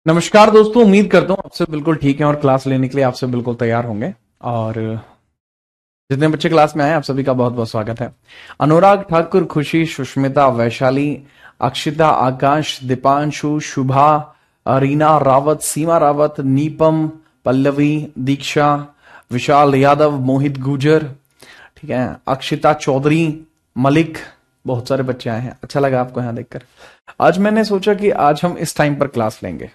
नमस्कार दोस्तों, उम्मीद करता हूँ आपसे बिल्कुल ठीक है और क्लास लेने के लिए आपसे बिल्कुल तैयार होंगे। और जितने बच्चे क्लास में आए आप सभी का बहुत बहुत स्वागत है। अनुराग ठाकुर, खुशी, सुष्मिता, वैशाली, अक्षिता, आकाश, दीपांशु, शुभा, रीना रावत, सीमा रावत, नीपम, पल्लवी, दीक्षा, विशाल यादव, मोहित गुजर, ठीक है, अक्षिता चौधरी, मलिक, बहुत सारे बच्चे आए हैं। अच्छा लगा आपको यहाँ देखकर। आज मैंने सोचा कि आज हम इस टाइम पर क्लास लेंगे,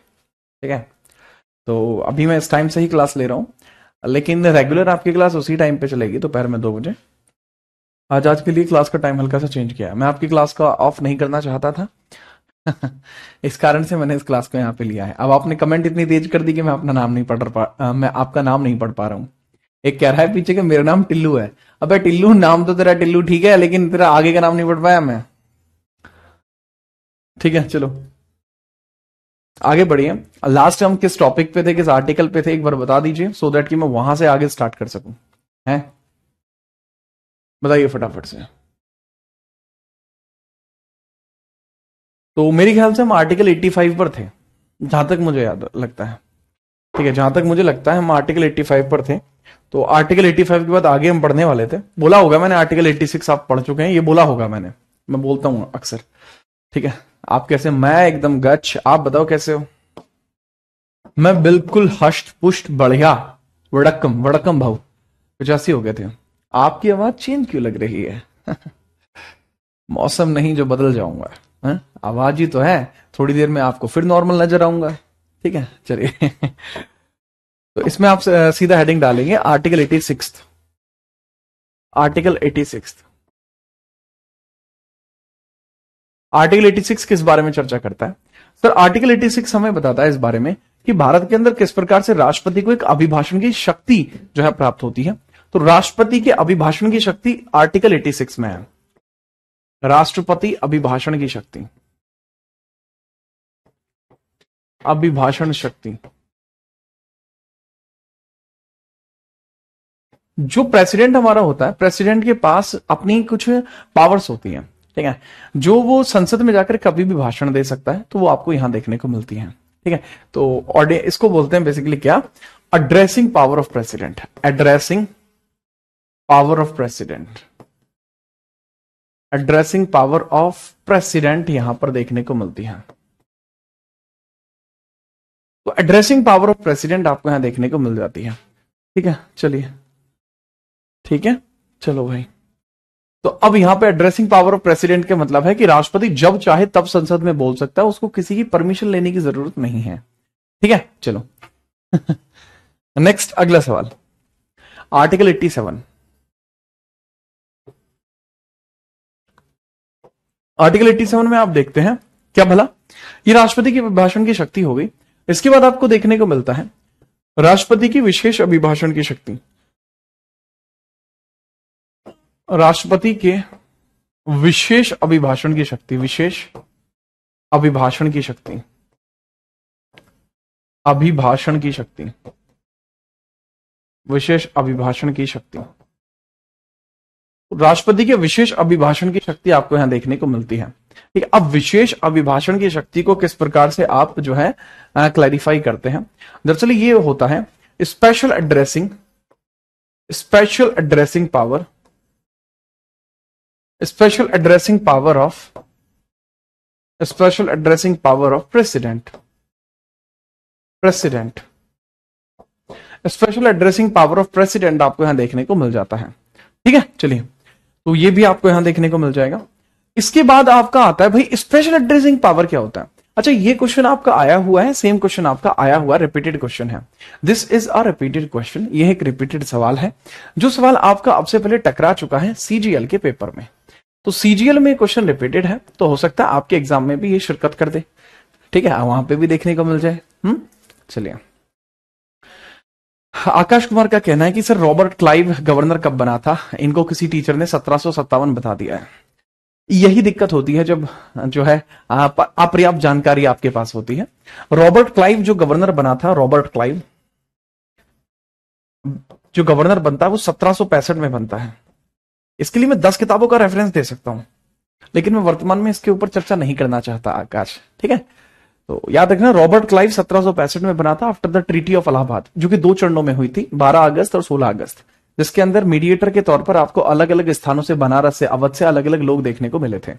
ठीक है। तो अभी मैं इस टाइम से ही क्लास ले रहा हूं, लेकिन रेगुलर आपकी क्लास उसी टाइम पे चलेगी, दोपहर में 2 बजे। आज के लिए क्लास का टाइम हल्का सा चेंज किया है। मैं आपकी क्लास का ऑफ नहीं करना चाहता था इस कारण से मैंने इस क्लास को यहाँ पे लिया है। अब आपने कमेंट इतनी तेज कर दी कि मैं अपना नाम नहीं मैं आपका नाम नहीं पढ़ पा रहा हूँ। एक कह रहा है पीछे कि मेरा नाम टिल्लू है। अबे टिल्लू, नाम तो तेरा टिल्लू ठीक है, लेकिन तेरा आगे का नाम नहीं पढ़ पाया मैं। ठीक है, चलो आगे बढ़िए। लास्ट हम किस टॉपिक पे थे, किस आर्टिकल पे थे, एक बार बता दीजिए सो दैट कि मैं वहां से आगे स्टार्ट कर सकूं। हैं, बताइए फटाफट से। तो मेरे ख्याल से हम आर्टिकल 85 पर थे, जहां तक मुझे याद लगता है। ठीक है, जहां तक मुझे लगता है हम आर्टिकल 85 पर थे। तो आर्टिकल 85 के बाद आगे हम पढ़ने वाले थे। बोला होगा मैंने आर्टिकल 86 आप पढ़ चुके हैं, ये बोला होगा मैंने, मैं बोलता हूं अक्सर। ठीक है, आप कैसे? मैं एकदम गच, आप बताओ कैसे हो? मैं बिल्कुल हष्ट पुष्ट बढ़िया, वड़क्कम वड़क्कम भाव। 85 हो गए थे। आपकी आवाज चेंज क्यों लग रही है? मौसम नहीं जो बदल जाऊंगा, हैं? आवाज ही तो है। थोड़ी देर में आपको फिर नॉर्मल नजर आऊंगा। ठीक है, चलिए तो इसमें आप सीधा हेडिंग डालेंगे आर्टिकल 86। आर्टिकल 86, आर्टिकल 86 किस बारे में चर्चा करता है? सर आर्टिकल 86 हमें बताता है इस बारे में कि भारत के अंदर किस प्रकार से राष्ट्रपति को एक अभिभाषण की शक्ति जो है प्राप्त होती है। तो राष्ट्रपति के अभिभाषण की शक्ति आर्टिकल 86 में है। राष्ट्रपति अभिभाषण की शक्ति, अभिभाषण शक्ति। जो प्रेसिडेंट हमारा होता है, प्रेसिडेंट के पास अपनी कुछ पावर्स होती हैं, ठीक है, जो वो संसद में जाकर कभी भी भाषण दे सकता है। तो वो आपको यहां देखने को मिलती है। ठीक है, तो इसको बोलते हैं बेसिकली क्या? Addressing power of president. Addressing power of president, addressing power of president यहां पर देखने को मिलती है। तो एड्रेसिंग पावर ऑफ प्रेसिडेंट आपको यहां देखने को मिल जाती है। ठीक है, चलिए ठीक है, चलो भाई। तो अब यहां पे एड्रेसिंग पावर ऑफ प्रेसिडेंट के मतलब है कि राष्ट्रपति जब चाहे तब संसद में बोल सकता है, उसको किसी की परमिशन लेने की जरूरत नहीं है। ठीक है, चलो नेक्स्ट अगला सवाल, आर्टिकल 87। आर्टिकल 87 में आप देखते हैं क्या भला? ये राष्ट्रपति की अभिभाषण की शक्ति हो गई। इसके बाद आपको देखने को मिलता है राष्ट्रपति की विशेष अभिभाषण की शक्ति। राष्ट्रपति के विशेष अभिभाषण की शक्ति, विशेष अभिभाषण की शक्ति, अभिभाषण की शक्ति, विशेष अभिभाषण की शक्ति। राष्ट्रपति के विशेष अभिभाषण की शक्ति आपको यहां देखने को मिलती है। ठीक है, अब विशेष अभिभाषण की शक्ति को किस प्रकार से आप जो है क्लैरिफाई करते हैं? दरअसल ये होता है special addressing, special addressing power, special addressing power of, special addressing power of president, president, special addressing power of president आपको यहां देखने को मिल जाता है। ठीक है, चलिए, तो ये भी आपको यहां देखने को मिल जाएगा। इसके बाद आपका आता है भाई स्पेशल एड्रेसिंग पावर क्या होता है? अच्छा, ये क्वेश्चन आपका आया हुआ है, सेम क्वेश्चन आपका आया हुआ रिपीटेड क्वेश्चन है। This is a repeated question, ये एक रिपीटेड सवाल है, जो सवाल आपका अब से पहले टकरा चुका है सीजीएल के पेपर में। तो सीजीएल में क्वेश्चन रिपीटेड है, तो हो सकता है आपके एग्जाम में भी ये शिरकत कर दे। ठीक है, वहां पे भी देखने को मिल जाए। चलिए, आकाश कुमार का कहना है कि सर रॉबर्ट क्लाइव गवर्नर कब बना था? इनको किसी टीचर ने 1757 बता दिया है। यही दिक्कत होती है जब जो है अपर्याप्त जानकारी आपके पास होती है। रॉबर्ट क्लाइव जो गवर्नर बना था, रॉबर्ट क्लाइव जो गवर्नर बनता है वो 1765 में बनता है। इसके लिए मैं 10 किताबों का रेफरेंस दे सकता हूं, लेकिन मैं वर्तमान में इसके ऊपर चर्चा नहीं करना चाहता आकाश। ठीक है, तो याद रखना, रॉबर्ट क्लाइव 1765 में बना था after the treaty of Allahabad, जो कि 2 चरणों में हुई थी, 12 अगस्त और 16 अगस्त, जिसके अंदर मीडिएटर के तौर पर आपको अलग अलग स्थानों से, बनारस से, अवध से अलग अलग लोग देखने को मिले थे।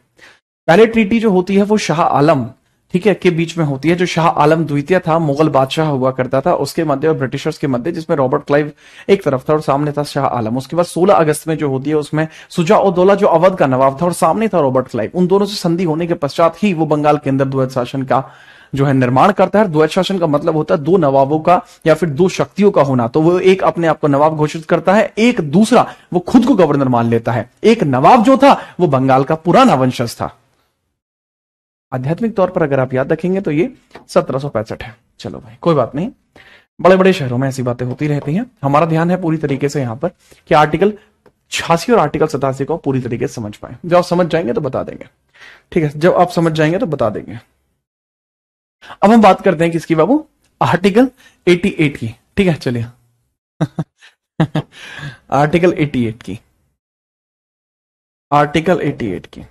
पहले ट्रीटी जो होती है वो शाह आलम, ठीक है, के बीच में होती है, जो शाह आलम द्वितीय था, मुगल बादशाह हुआ करता था, उसके मध्य और ब्रिटिशर्स के मध्य, जिसमें रॉबर्ट क्लाइव एक तरफ था और सामने था शाह आलम। उसके बाद 16 अगस्त में जो होती है उसमें सुजा उद्दौला जो अवध का नवाब था और सामने था रॉबर्ट क्लाइव। उन दोनों से संधि होने के पश्चात ही वो बंगाल के अंदर द्वैत शासन का जो है निर्माण करता है। द्वैत शासन का मतलब होता है 2 नवाबों का या फिर 2 शक्तियों का होना। तो वो एक अपने आप को नवाब घोषित करता है, एक दूसरा वो खुद को गवर्नर मान लेता है। एक नवाब जो था वो बंगाल का पुराना वंशज था। आध्यात्मिक तौर पर अगर आप याद रखेंगे तो ये 1765 है। चलो भाई कोई बात नहीं, बड़े बड़े शहरों में ऐसी बातें होती रहती हैं। हमारा ध्यान है पूरी तरीके से यहां पर कि आर्टिकल 86 और आर्टिकल 87 को पूरी तरीके से समझ पाए। जब आप समझ जाएंगे तो बता देंगे, ठीक है, जब आप समझ जाएंगे तो बता देंगे। अब हम बात करते हैं किसकी बाबू, आर्टिकल 88 की, ठीक है, चलिए आर्टिकल 88 की, आर्टिकल 88 की,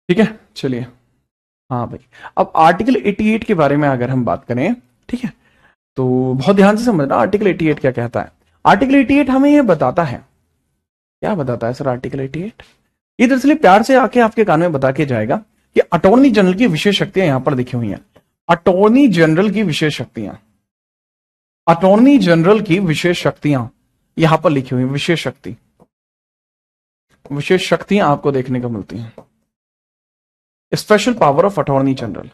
ठीक है, चलिए। हाँ भाई, अब आर्टिकल 88 के बारे में अगर हम बात करें, ठीक है, तो बहुत ध्यान से समझना आर्टिकल 88 क्या कहता है। आर्टिकल 88 हमें यह बताता है, क्या बताता है सर आर्टिकल 88? ये दरअसल प्यार से आके आपके कान में बता के जाएगा कि अटॉर्नी जनरल की विशेष शक्तियां यहां पर लिखी हुई हैं। अटॉर्नी जनरल की विशेष शक्तियां, अटॉर्नी जनरल की विशेष शक्तियां यहां पर लिखी हुई, विशेष शक्ति, विशेष शक्तियां आपको देखने को मिलती हैं। Special power of attorney general,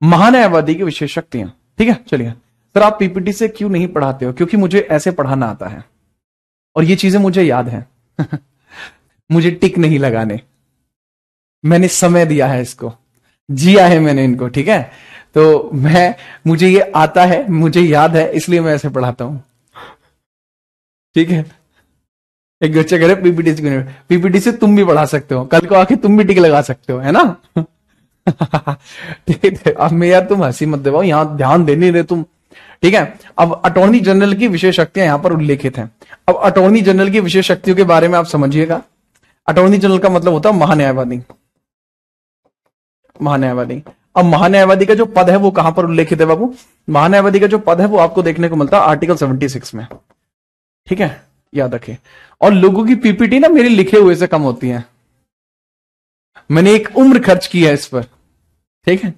महान्यायवादी की विशेष शक्तियां, ठीक है। चलिए सर, आप पीपीटी से क्यों नहीं पढ़ाते हो? क्योंकि मुझे ऐसे पढ़ाना आता है और ये चीजें मुझे याद है मुझे टिक नहीं लगाने, मैंने समय दिया है इसको, जिया है मैंने इनको, ठीक है। तो मुझे ये आता है, मुझे याद है, इसलिए मैं ऐसे पढ़ाता हूं, ठीक है। एक बच्चा कह रहे पीपीटी से, पीपीटी से तुम भी पढ़ा सकते हो, कल को आके तुम भी टिक लगा सकते हो, है ना ठीक है। अब मैं यार तुम हंसी मत दिलाओ, यहां ध्यान देने दे तुम, ठीक है। अब अटॉर्नी जनरल की विशेष शक्तियां यहां पर उल्लेखित हैं। अब अटॉर्नी जनरल की विशेष शक्तियों के बारे में आप समझिएगा। अटॉर्नी जनरल का मतलब होता है महान्यायवादी, महान्यायवादी। अब महान्यायवादी का जो पद है वो कहां पर उल्लेखित है बाबू? महान्यायवादी का जो पद है वो आपको देखने को मिलता है आर्टिकल 76 में, ठीक है, याद रखें। और लोगों की पीपीटी ना मेरे लिखे हुए से कम होती है, मैंने एक उम्र खर्च की है इस पर, ठीक है।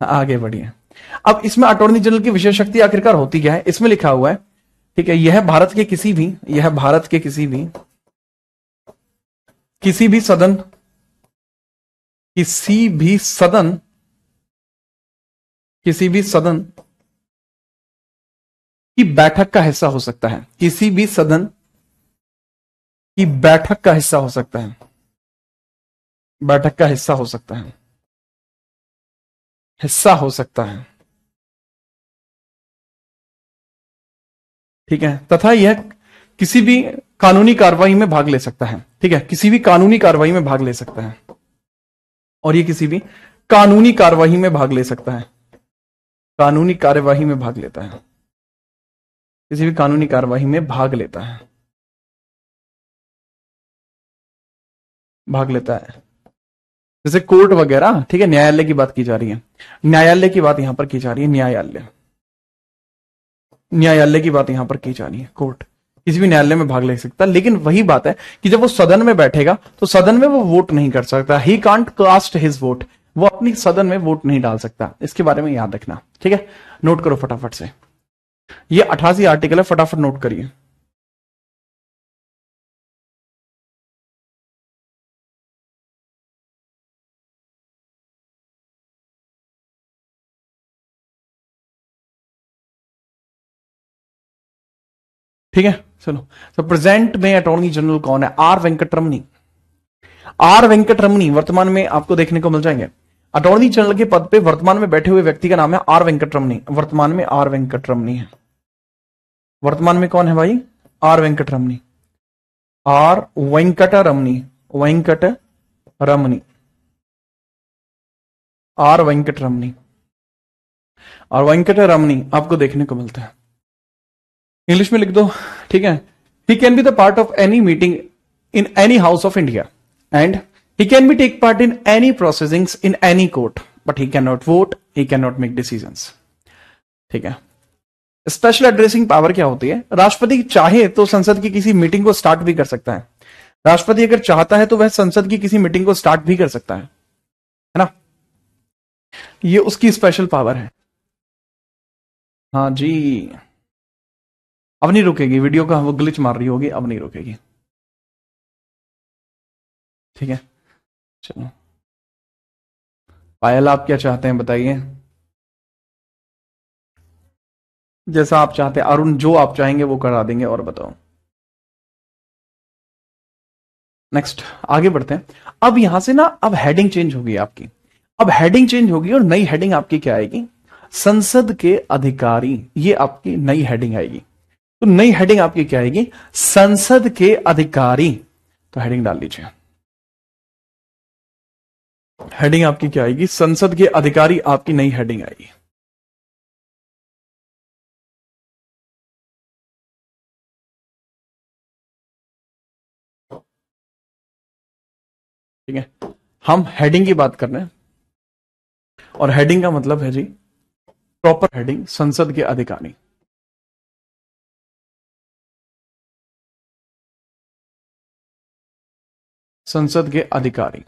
आगे बढ़िए। अब इसमें अटॉर्नी जनरल की विशेष शक्ति आखिरकार होती क्या है? इसमें लिखा हुआ है, ठीक है, यह भारत के किसी भी, यह भारत के किसी भी सदन, किसी भी सदन की बैठक का हिस्सा हो सकता है, किसी भी सदन की बैठक का हिस्सा हो सकता है, बैठक का हिस्सा हो सकता है, हिस्सा हो सकता है, ठीक है। तथा यह किसी भी कानूनी कार्रवाई में भाग ले सकता है, ठीक है, किसी भी कानूनी कार्रवाई में भाग ले सकता है, और ये किसी भी कानूनी कार्रवाई में भाग ले सकता है, कानूनी कार्यवाही में भाग लेता है, किसी भी कानूनी कार्यवाही में भाग लेता है, भाग लेता है, जैसे कोर्ट वगैरह, ठीक है। न्यायालय की बात की जा रही है, न्यायालय की बात यहां पर की जा रही है, न्यायालय, न्यायालय की बात यहां पर की जा रही है। कोर्ट किसी भी न्यायालय में भाग ले सकता है, लेकिन वही बात है कि जब वो सदन में बैठेगा तो सदन में वो वोट नहीं कर सकता, he can't cast his vote, वो अपनी सदन में वोट नहीं डाल सकता। इसके बारे में याद रखना, ठीक है, नोट करो फटाफट से। ये 88 आर्टिकल है, फटाफट नोट करिए। ठीक है, चलो। तो प्रेजेंट में अटॉर्नी जनरल कौन है? आर वेंकटरमनी, आर वेंकटरमनी वर्तमान में आपको देखने को मिल जाएंगे। अटॉर्नी जनरल के पद पे वर्तमान में बैठे हुए व्यक्ति का नाम है आर वेंकटरमनी, वर्तमान में आर वेंकटरमनी है। वर्तमान में कौन है भाई? R Venkataramani, R Venkataramani, Venkataramani, R Venkataramani, और वेंकटरमनी आपको देखने को मिलता है। इंग्लिश में लिख दो, ठीक है। He can be the part of any meeting in any house of India and He can be take part in any proceedings in any court, but he cannot vote, he cannot make decisions. ठीक है। Special addressing power क्या होती है? राष्ट्रपति चाहे तो संसद की किसी मीटिंग को स्टार्ट भी कर सकता है। राष्ट्रपति अगर चाहता है तो वह संसद की किसी मीटिंग को स्टार्ट भी कर सकता है ना? ये उसकी स्पेशल पावर है। हाँ जी, अब नहीं रुकेगी, वीडियो का वो ग्लिच मार रही होगी, अब नहीं रुकेगी। ठीक है, चलो पायल आप क्या चाहते हैं बताइए? जैसा आप चाहते हैं अरुण, जो आप चाहेंगे वो करा देंगे। और बताओ, नेक्स्ट आगे बढ़ते हैं। अब यहां से ना अब हेडिंग चेंज होगी आपकी, अब हेडिंग चेंज होगी और नई हेडिंग आपकी क्या आएगी? संसद के अधिकारी, ये आपकी नई हेडिंग आएगी। तो नई हेडिंग आपकी क्या आएगी? संसद के अधिकारी। तो हेडिंग डाल लीजिए, हेडिंग आपकी क्या आएगी? संसद के अधिकारी आपकी नई हेडिंग आएगी। ठीक है, हम हेडिंग की बात कर रहे हैं और हेडिंग का मतलब है जी प्रॉपर हेडिंग, संसद के अधिकारी। संसद के अधिकारी,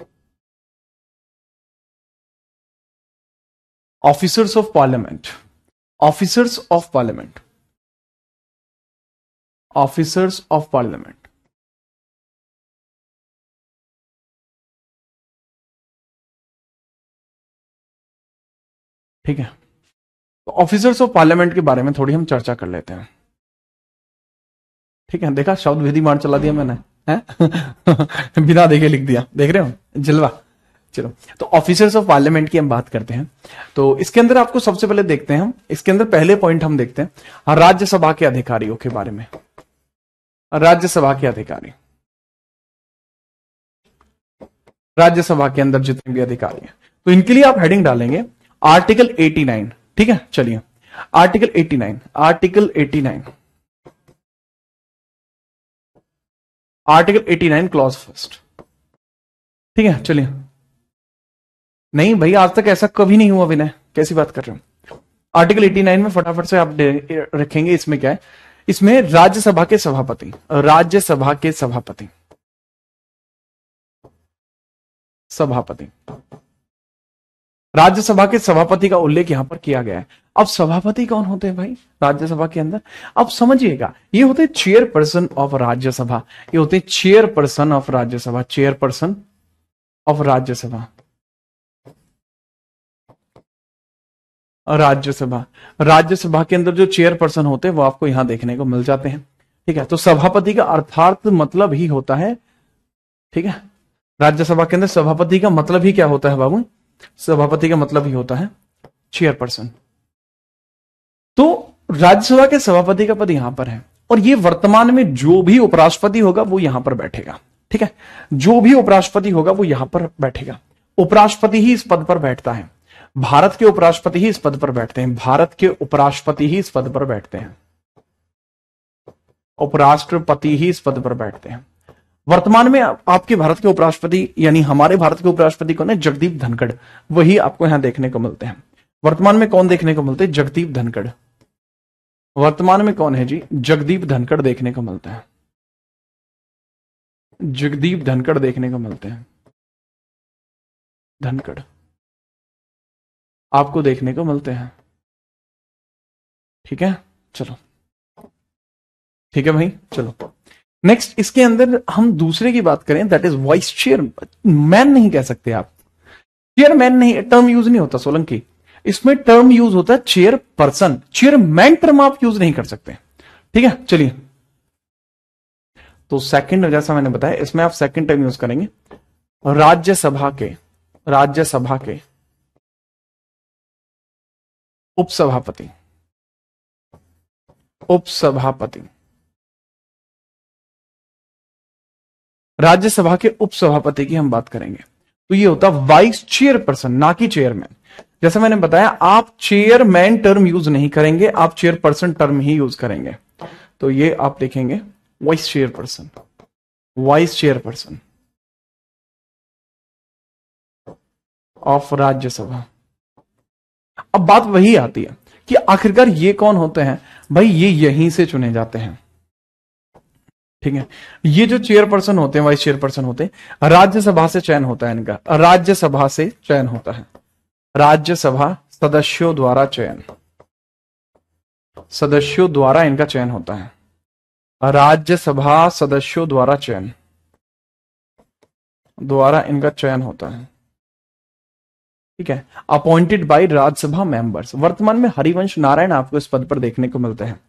officers of parliament, officers of parliament, officers of parliament. ठीक है, तो ऑफिसर्स ऑफ पार्लियामेंट के बारे में थोड़ी हम चर्चा कर लेते हैं। ठीक है, देखा शब्द विधि मार चला दिया मैंने, है? बिना देखे लिख दिया, देख रहे हो जलवा। चलो, तो ऑफिसर्स ऑफ पार्लियामेंट की हम बात करते हैं। तो इसके अंदर आपको सबसे पहले देखते हैं हम, इसके अंदर पहले पॉइंट हम देखते हैं राज्यसभा के अधिकारियों के बारे में। राज्यसभा के अधिकारी, राज्यसभा के अंदर जितने भी अधिकारी हैं, तो इनके लिए आप हेडिंग डालेंगे आर्टिकल 89। ठीक है, चलिए article 89, article 89, article 89 clause first. ठीक है, चलिए। नहीं भाई, आज तक ऐसा कभी नहीं हुआ विनय, कैसी बात कर रहे हो? आर्टिकल 89 में फटाफट से आप रखेंगे, इसमें क्या है? इसमें राज्यसभा के सभापति, राज्यसभा के सभापति, सभापति, राज्यसभा के सभापति का उल्लेख यहां पर किया गया है। अब सभापति कौन होते हैं भाई राज्यसभा के अंदर? अब समझिएगा, ये होते हैं चेयरपर्सन ऑफ राज्यसभा, ये होते हैं chairperson of Rajya Sabha, chairperson of Rajya Sabha, Rajya Sabha. Rajya Sabha के अंदर जो चेयरपर्सन होते हैं वो आपको यहां देखने को मिल जाते हैं। ठीक है, तो सभापति का अर्थात मतलब ही होता है, ठीक है, राज्यसभा के अंदर सभापति का मतलब ही क्या होता है बाबू? सभापति का मतलब ही होता है चेयरपर्सन। तो राज्यसभा के सभापति का पद यहां पर है, और ये वर्तमान में जो भी उपराष्ट्रपति होगा वो यहां पर बैठेगा। ठीक है, जो भी उपराष्ट्रपति होगा वो यहां पर बैठेगा। उपराष्ट्रपति ही इस पद पर बैठता है, भारत के उपराष्ट्रपति ही इस पद पर बैठते हैं, भारत के उपराष्ट्रपति ही इस पद पर बैठते हैं, उपराष्ट्रपति ही इस पद पर बैठते हैं। वर्तमान में आपके भारत के उपराष्ट्रपति, यानी हमारे भारत के उपराष्ट्रपति कौन है? जगदीप धनखड़, वही आपको यहां देखने को मिलते हैं। वर्तमान में कौन देखने को मिलते हैं? जगदीप धनखड़। वर्तमान में कौन है जी? जगदीप धनखड़ देखने को मिलते हैं, जगदीप धनखड़ देखने को मिलते हैं, धनखड़ आपको देखने को मिलते हैं। ठीक है, चलो, ठीक है भाई, चलो नेक्स्ट। इसके अंदर हम दूसरे की बात करें, दैट इज वाइस चेयरमैन। नहीं कह सकते आप, चेयरमैन नहीं, टर्म यूज नहीं होता सोलंकी, इसमें टर्म यूज होता है चेयरपर्सन, चेयरमैन टर्म आप यूज नहीं कर सकते। ठीक है, चलिए, तो सेकंड, जैसा मैंने बताया, इसमें आप सेकंड टर्म यूज करेंगे राज्यसभा के, राज्यसभा के उपसभापति, उपसभापति, राज्यसभा के उपसभापति की हम बात करेंगे तो ये होता वाइस चेयरपर्सन, ना कि चेयरमैन। जैसे मैंने बताया, आप चेयरमैन टर्म यूज नहीं करेंगे, आप चेयरपर्सन टर्म ही यूज करेंगे। तो ये आप देखेंगे vice chairperson, vice chairperson, of Rajya Sabha. अब बात वही आती है कि आखिरकार ये कौन होते हैं भाई, ये यहीं से चुने जाते हैं। ठीक है, ये जो चेयरपर्सन होते हैं, वाइस चेयरपर्सन होते हैं, राज्यसभा से चयन होता है इनका, राज्यसभा से चयन होता है, राज्यसभा सदस्यों द्वारा चयन, सदस्यों द्वारा इनका चयन होता है, राज्यसभा सदस्यों द्वारा चयन, द्वारा इनका चयन होता है। ठीक है, अपॉइंटेड बाय राज्यसभा मेंबर्स। वर्तमान में हरिवंश नारायण आपको इस पद पर देखने को मिलते हैं।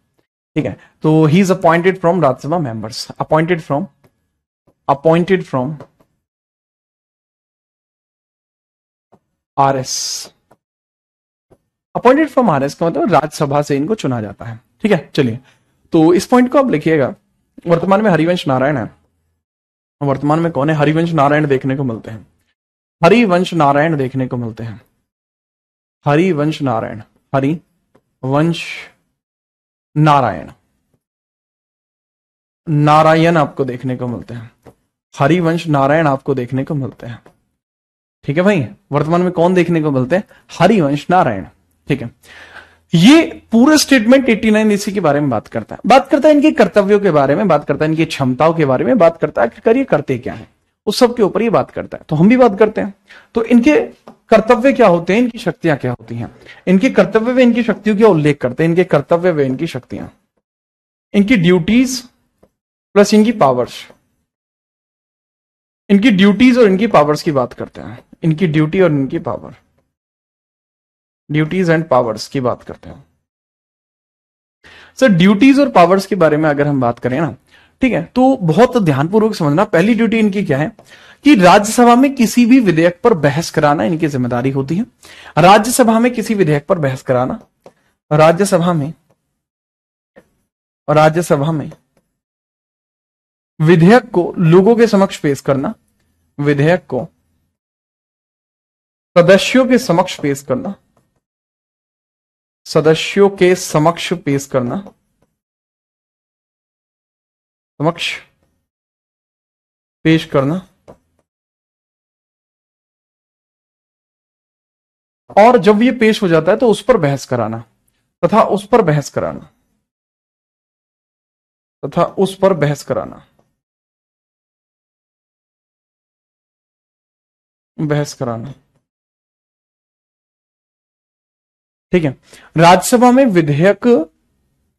ठीक है, तो he is appointed from Rajya Sabha members, appointed from RS, appointed from RS का मतलब राज्यसभा से इनको चुना जाता है। ठीक है, चलिए तो इस पॉइंट को आप लिखिएगा। वर्तमान में हरिवंश नारायण है, वर्तमान में कौन है, हरिवंश नारायण देखने को मिलते हैं, हरिवंश नारायण देखने को मिलते हैं, हरिवंश नारायण, हरिवंश नारायण, नारायण आपको देखने को मिलते हैं, हरिवंश नारायण आपको देखने को मिलते हैं। ठीक है भाई, वर्तमान में कौन देखने को मिलते हैं, हरिवंश नारायण। ठीक है, ये पूरा स्टेटमेंट 89 इसी के बारे में बात करता है, बात करता है इनके कर्तव्यों के बारे में, बात करता है इनकी क्षमताओं के बारे में, बात करता है कि ये करते क्या है, उस सब के ऊपर ये बात करता है। तो हम भी बात करते हैं, तो इनके कर्तव्य क्या होते हैं, इनकी शक्तियां क्या होती हैं, इनके कर्तव्य व इनकी शक्तियों का उल्लेख करते हैं, इनके कर्तव्य व इनकी शक्तियां, इनकी ड्यूटीज प्लस इनकी पावर्स, इनकी ड्यूटीज और इनकी पावर्स की बात करते हैं, इनकी ड्यूटी और इनकी पावर, ड्यूटीज एंड पावर्स की बात करते हैं। सर ड्यूटीज और पावर्स के बारे में अगर हम बात करें ना, ठीक है, तो बहुत ध्यानपूर्वक समझना। पहली ड्यूटी इनकी क्या है कि राज्यसभा में किसी भी विधेयक पर बहस कराना इनकी जिम्मेदारी होती है। राज्यसभा में किसी विधेयक पर बहस कराना, राज्यसभा में विधेयक को लोगों के समक्ष पेश करना, विधेयक को सदस्यों के समक्ष पेश करना, सदस्यों के समक्ष पेश करना, समक्ष पेश करना, और जब ये पेश हो जाता है तो उस पर बहस कराना तथा उस पर बहस कराना, तथा उस पर बहस कराना, बहस कराना। ठीक है, राज्यसभा में विधेयक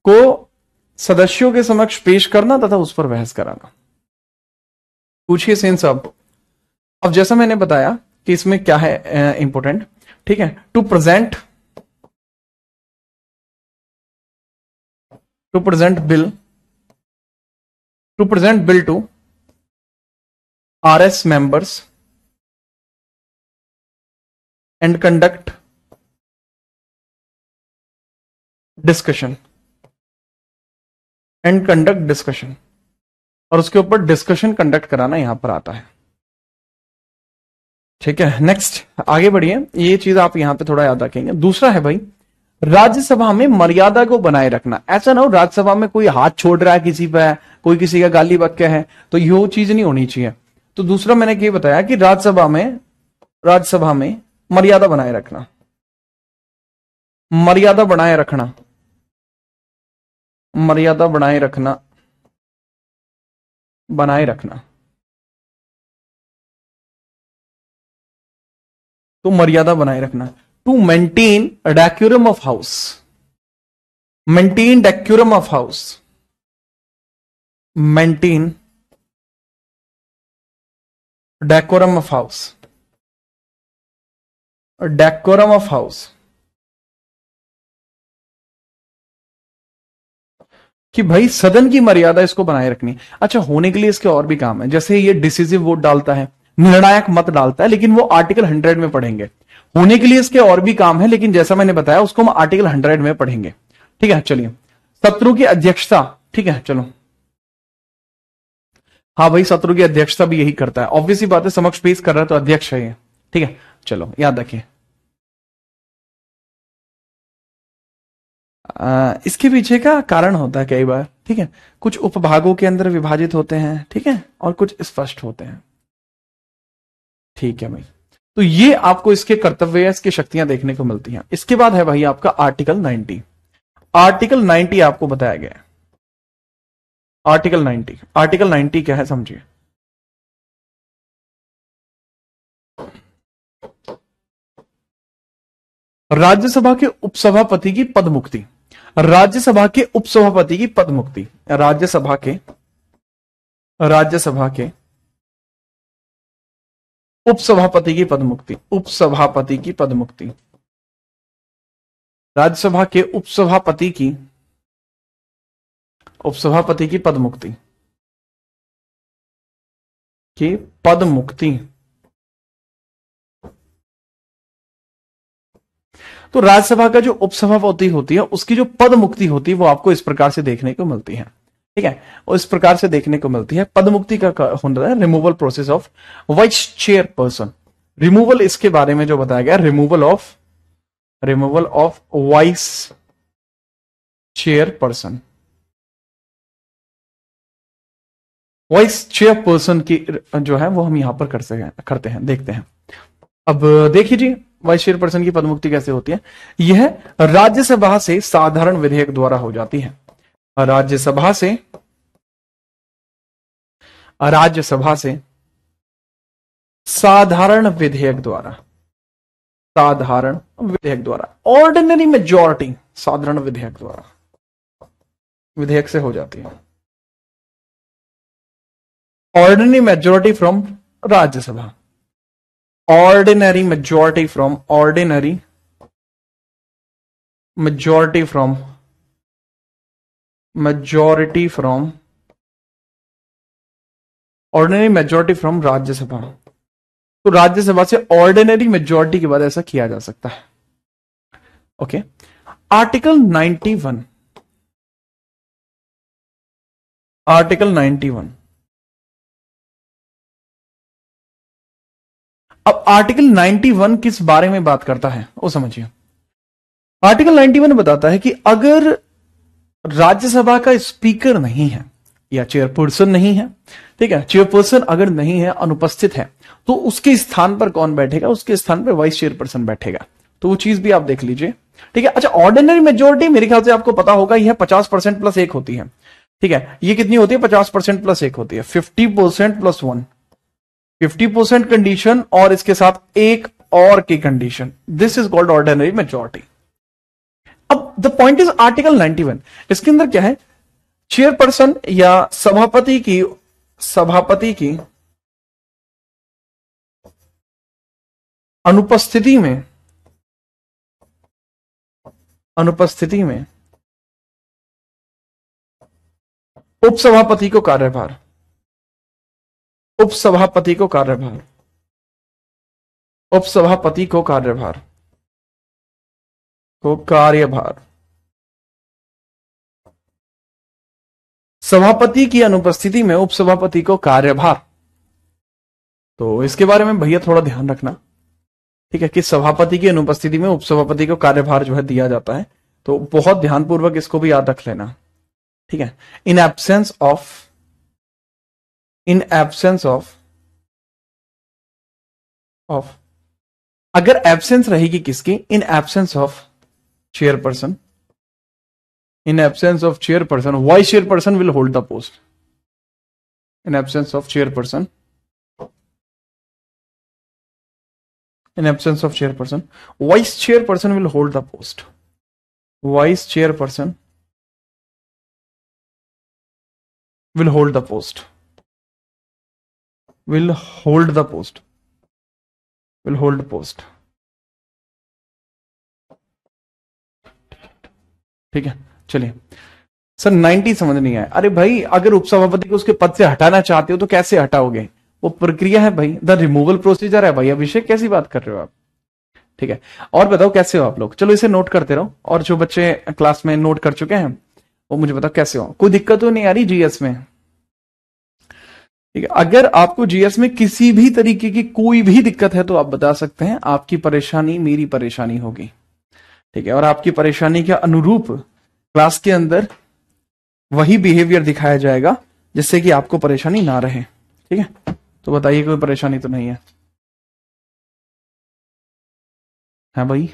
को सदस्यों के समक्ष पेश करना तथा उस पर बहस कराना। पूछिए सेन साहब। अब जैसा मैंने बताया कि इसमें क्या है इंपॉर्टेंट, ठीक है, to present bill to RS members and conduct discussion और उसके ऊपर डिस्कशन कंडक्ट कराना यहां पर आता है। ठीक है, नेक्स्ट आगे बढ़िए, ये चीज आप यहां पे थोड़ा याद रखेंगे। दूसरा है भाई राज्यसभा में मर्यादा को बनाए रखना। ऐसा ना हो राज्यसभा में कोई हाथ छोड़ रहा है किसी पे, कोई किसी का गाली बक्के है, तो ये चीज नहीं होनी चाहिए। तो दूसरा मैंने ये बताया कि राज्यसभा में मर्यादा बनाए रखना, मर्यादा बनाए रखना, मर्यादा बनाए रखना, बनाए रखना। तो मर्यादा बनाए रखना, to maintain decorum of house, maintain decorum of house, maintain decorum of house, decorum of house, कि भाई सदन की मर्यादा इसको बनाए रखनी। अच्छा, होने के लिए इसके और भी काम है, जैसे ये डिसिसिव वोट डालता है, निर्णायक मत डालता है, लेकिन वो आर्टिकल 100 में पढ़ेंगे। होने के लिए इसके और भी काम है, लेकिन जैसा मैंने बताया उसको हम आर्टिकल 100 में पढ़ेंगे। ठीक है, चलिए सत्रों की अध्यक्षता, ठीक है, चलो हाँ भाई सत्रों की अध्यक्षता भी यही करता है, ऑब्वियसली बात है, समक्ष पेश कर रहा है तो अध्यक्ष है ये। ठीक है, चलो याद रखिए। इसके पीछे का कारण होता है कई बार, ठीक है, कुछ उपभागों के अंदर विभाजित होते हैं, ठीक है, और कुछ स्पष्ट होते हैं। ठीक है भाई, तो ये आपको इसके कर्तव्य, इसकी शक्तियां देखने को मिलती हैं। इसके बाद है भाई आपका आर्टिकल 90। आर्टिकल 90 आपको बताया गया है। आर्टिकल 90, आर्टिकल 90 क्या है समझिए। राज्यसभा के उपसभापति की पद मुक्ति, राज्यसभा के उपसभापति की पद मुक्ति, राज्यसभा के उपसभापति की पद मुक्ति, उपसभापति की पद मुक्ति, राज्यसभा के उपसभापति की पद मुक्ति की पद मुक्ति। तो राज्यसभा का जो उपसभापति होती है उसकी जो पद मुक्ति होती है वो आपको इस प्रकार से देखने को मिलती है। ठीक है, और इस प्रकार से देखने को मिलती है। पद मुक्ति का होता है removal process of vice chairperson. Removal, इसके बारे में जो बताया गया, removal of vice chairperson, vice chairperson की जो है वो हम यहां पर करते हैं, देखते हैं। अब देखिए जी, वाइस चेयरपर्सन की पदमुक्ति कैसे होती है। यह राज्यसभा से साधारण विधेयक द्वारा हो जाती है। राज्यसभा से साधारण विधेयक द्वारा, ऑर्डिनरी मेजॉरिटी, साधारण विधेयक से हो जाती है। Ordinary majority from Rajya Sabha, ordinary majority from ordinary majority from Rajya Sabha. तो राज्यसभा से ऑर्डिनरी मेजॉरिटी के बाद ऐसा किया जा सकता है। Okay, article 91, article 91। अब आर्टिकल 91 किस बारे में बात करता है वो समझिए। आर्टिकल 91 बताता है कि अगर राज्यसभा का स्पीकर नहीं है या चेयरपर्सन नहीं है, ठीक है, चेयरपर्सन अगर नहीं है, अनुपस्थित है, तो उसके स्थान पर कौन बैठेगा? उसके स्थान पर वाइस चेयरपर्सन बैठेगा। तो वो चीज भी आप देख लीजिए। ठीक है, अच्छा, ऑर्डिनरी मेजोरिटी मेरे ख्याल से आपको पता होगा, यह 50% प्लस 1 होती है। ठीक है, ये कितनी होती है? 50% प्लस 1 होती है, 50% प्लस 1, 50% कंडीशन और इसके साथ एक और की condition. This is called ordinary majority. अब द पॉइंट इज आर्टिकल 91, इसके अंदर क्या है? चेयरपर्सन या सभापति की अनुपस्थिति में उपसभापति को कार्यभार सभापति की अनुपस्थिति में उपसभापति को कार्यभार। तो इसके बारे में भैया थोड़ा ध्यान रखना, ठीक है, कि सभापति की अनुपस्थिति में उपसभापति को कार्यभार जो है दिया जाता है। तो बहुत ध्यानपूर्वक इसको भी याद रख लेना, ठीक है। इन एब्सेंस ऑफ अगर एब्सेंस रहेगी किसकी? In absence of chairperson, vice chairperson will hold the post. In absence of chairperson, vice chairperson will hold the post. Vice chairperson will hold the post, ठीक है। चलिए सर, 90 समझ नहीं आया। अरे भाई, अगर उपसभापति को उसके पद से हटाना चाहते हो तो कैसे हटाओगे? वो प्रक्रिया है भाई, द रिमूवल प्रोसीजर है भाई। अभिषेक, कैसी बात कर रहे हो आप? ठीक है, और बताओ कैसे हो आप लोग? चलो इसे नोट करते रहो, और जो बच्चे क्लास में नोट कर चुके हैं वो मुझे बताओ कैसे हो। कोई दिक्कत तो नहीं आ रही जीएस में? ठीक है, अगर आपको जीएस में किसी भी तरीके की कोई भी दिक्कत है तो आप बता सकते हैं। आपकी परेशानी मेरी परेशानी होगी, ठीक है, और आपकी परेशानी के अनुरूप क्लास के अंदर वही बिहेवियर दिखाया जाएगा जिससे कि आपको परेशानी ना रहे। ठीक है, तो बताइए कोई परेशानी तो नहीं है? है भाई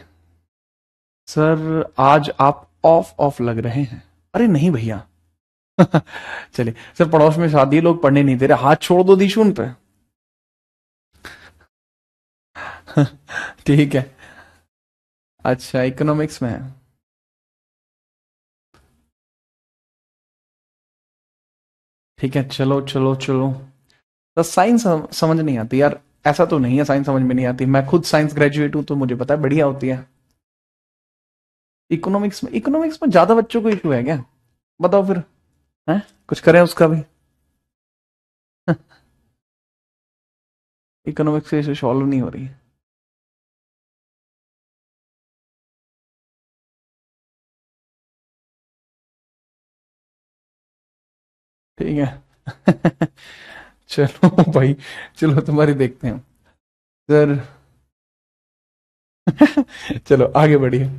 सर आज आप ऑफ ऑफ लग रहे हैं। अरे नहीं भैया चलिए सर, पड़ोस में शादी, लोग पढ़ने नहीं दे रहे, हाथ छोड़ दो दीशु उन पे ठीक है। अच्छा इकोनॉमिक्स में है। ठीक है, चलो चलो चलो। तो साइंस समझ नहीं आती यार, ऐसा तो नहीं है साइंस समझ में नहीं आती, मैं खुद साइंस ग्रेजुएट हूं तो मुझे पता है बढ़िया होती है। इकोनॉमिक्स में ज्यादा बच्चों को इशू है क्या? बताओ फिर, है कुछ करें उसका भी इकोनॉमिक्स से इशू सॉल्व नहीं हो रही। ठीक है चलो भाई, चलो तुम्हारी देखते हैं सर चलो आगे बढ़िए,